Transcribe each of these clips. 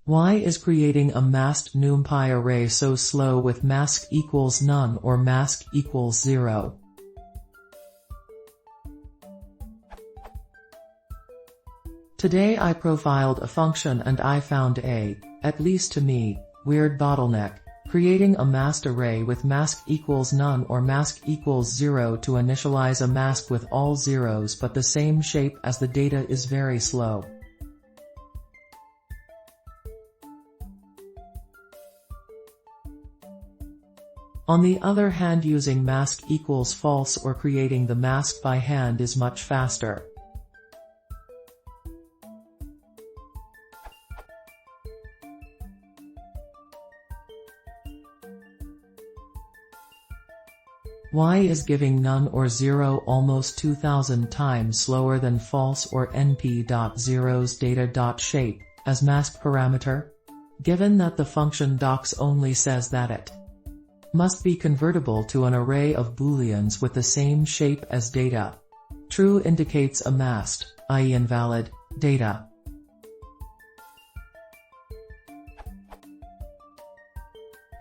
Why is creating a masked numpy array so slow with mask equals none or mask equals 0? Today I profiled a function and I found a, at least to me, weird bottleneck, creating a masked array with mask equals none or mask equals 0 to initialize a mask with all zeros but the same shape as the data is very slow. On the other hand, using mask equals false or creating the mask by hand is much faster. Why is giving none or 0 almost 2000 times slower than false or np.zeros data.shape as mask parameter? Given that the function docs only says that it must be convertible to an array of booleans with the same shape as data. True indicates a masked, i.e. invalid, data.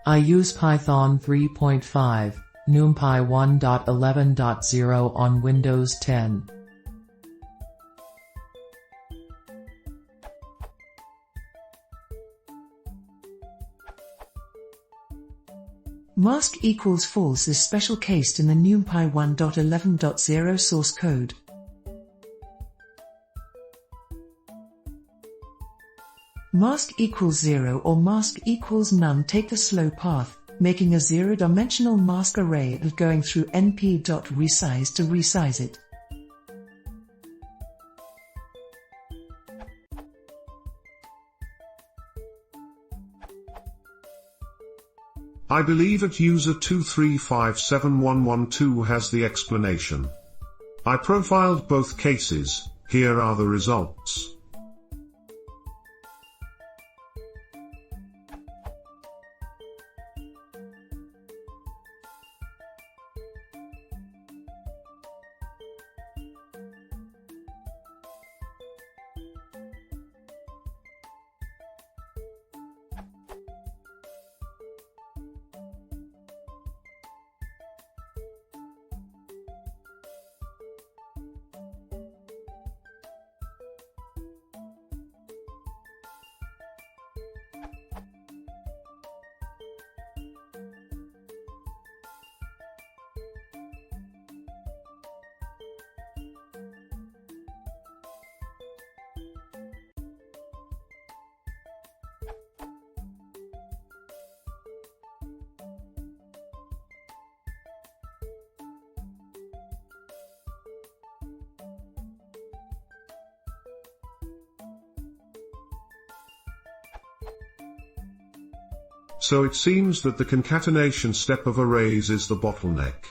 I use Python 3.5, numpy 1.11.0 on Windows 10. Mask equals false is special cased in the numpy 1.11.0 source code. Mask equals 0 or mask equals none take the slow path, making a zero-dimensional mask array and going through np.resize to resize it. I believe at user 2357112 has the explanation. I profiled both cases, here are the results. So it seems that the concatenation step of arrays is the bottleneck.